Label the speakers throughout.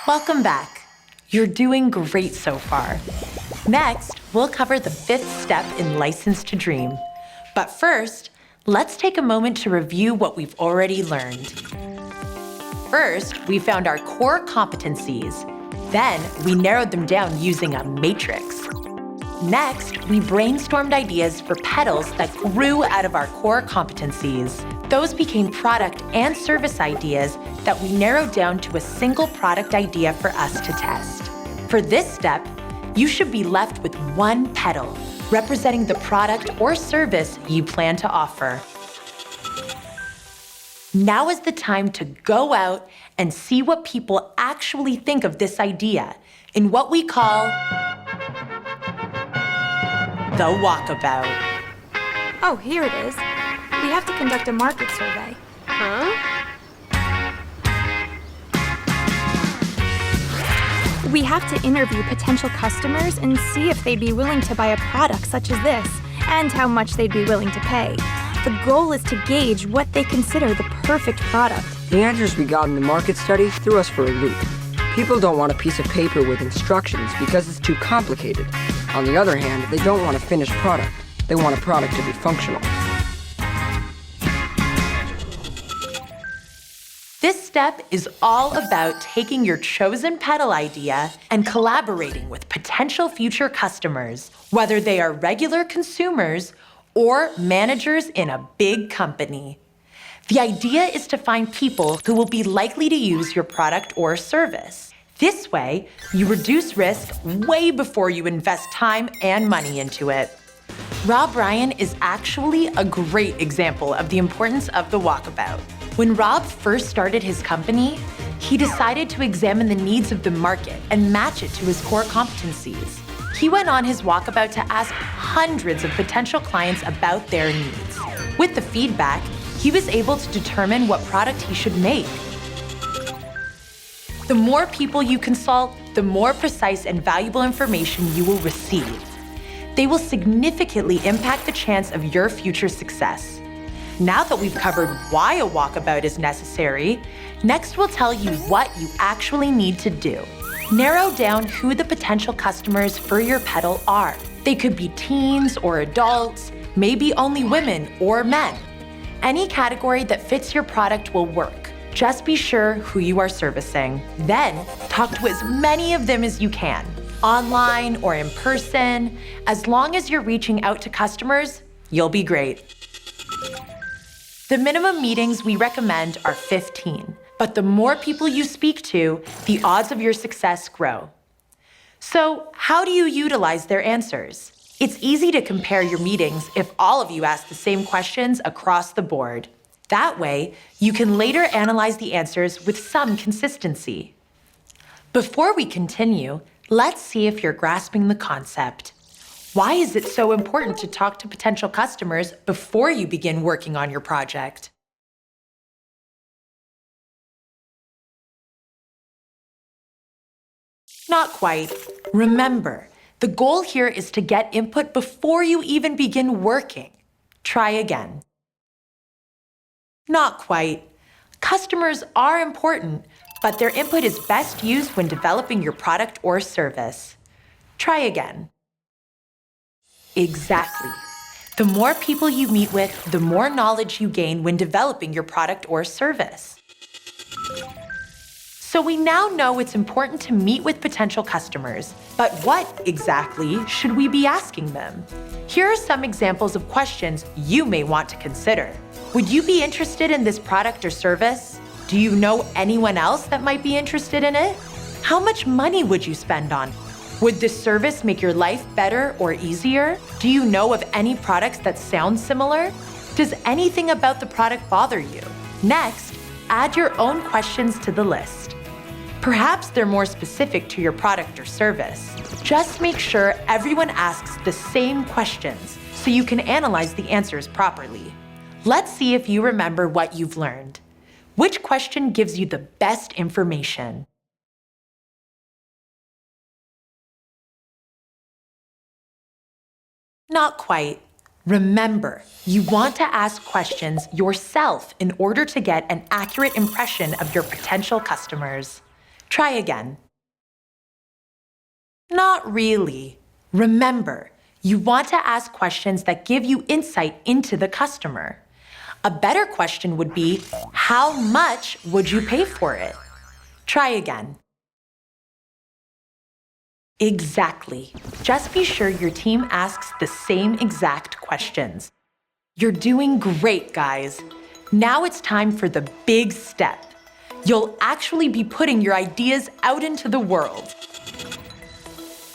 Speaker 1: Welcome back. You're doing great so far. Next, we'll cover the 5th step in License to Dream. But first, let's take a moment to review what we've already learned. First, we found our core competencies. Then, we narrowed them down using a matrix. Next, we brainstormed ideas for petals that grew out of our core competencies. Those became product and service ideas that we narrowed down to a single product idea for us to test. For this step, you should be left with one petal, representing the product or service you plan to offer. Now is the time to go out and see what people actually think of this idea in what we call the walkabout.
Speaker 2: Oh, here it is. We have to conduct a market survey. We have to interview potential customers and see if they'd be willing to buy a product such as this, and how much they'd be willing to pay. The goal is to gauge what they consider the perfect product.
Speaker 3: The answers we got in the market study threw us for a loop. People don't want a piece of paper with instructions because it's too complicated. On the other hand, they don't want a finished product. They want a product to be functional.
Speaker 1: This step is all about taking your chosen petal idea and collaborating with potential future customers, whether they are regular consumers or managers in a big company. The idea is to find people who will be likely to use your product or service. This way, you reduce risk way before you invest time and money into it. Rob Ryan is actually a great example of the importance of the walkabout. When Rob first started his company, he decided to examine the needs of the market and match it to his core competencies. He went on his walkabout to ask hundreds of potential clients about their needs. With the feedback, he was able to determine what product he should make. The more people you consult, the more precise and valuable information you will receive. They will significantly impact the chance of your future success. Now that we've covered why a walkabout is necessary, next we'll tell you what you actually need to do. Narrow down who the potential customers for your petal are. They could be teens or adults, maybe only women or men. Any category that fits your product will work. Just be sure who you are servicing. Then, talk to as many of them as you can, online or in person. As long as you're reaching out to customers, you'll be great. The minimum meetings we recommend are 15, but the more people you speak to, the odds of your success grow. So, how do you utilize their answers? It's easy to compare your meetings if all of you ask the same questions across the board. That way, you can later analyze the answers with some consistency. Before we continue, let's see if you're grasping the concept. Why is it so important to talk to potential customers before you begin working on your project? Not quite. Remember, the goal here is to get input before you even begin working. Try again. Not quite. Customers are important, but their input is best used when developing your product or service. Try again. Exactly. The more people you meet with, the more knowledge you gain when developing your product or service. So we now know it's important to meet with potential customers, but what exactly should we be asking them? Here are some examples of questions you may want to consider. Would you be interested in this product or service? Do you know anyone else that might be interested in it? How much money would you spend on it? Would this service make your life better or easier? Do you know of any products that sound similar? Does anything about the product bother you? Next, add your own questions to the list. Perhaps they're more specific to your product or service. Just make sure everyone asks the same questions so you can analyze the answers properly. Let's see if you remember what you've learned. Which question gives you the best information? Not quite. Remember, you want to ask questions yourself in order to get an accurate impression of your potential customers. Try again. Not really. Remember, you want to ask questions that give you insight into the customer. A better question would be, how much would you pay for it? Try again. Exactly. Just be sure your team asks the same exact questions. You're doing great, guys. Now it's time for the big step. You'll actually be putting your ideas out into the world.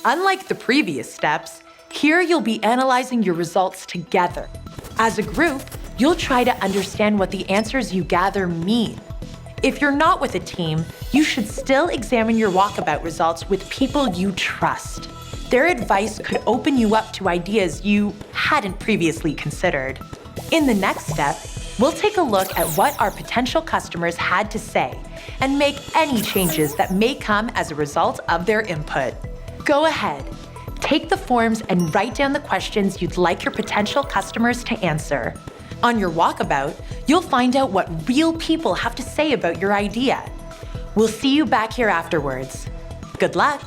Speaker 1: Unlike the previous steps, here you'll be analyzing your results together. As a group, you'll try to understand what the answers you gather mean. If you're not with a team, you should still examine your walkabout results with people you trust. Their advice could open you up to ideas you hadn't previously considered. In the next step, we'll take a look at what our potential customers had to say and make any changes that may come as a result of their input. Go ahead, take the forms and write down the questions you'd like your potential customers to answer. On your walkabout, you'll find out what real people have to say about your idea. We'll see you back here afterwards. Good luck!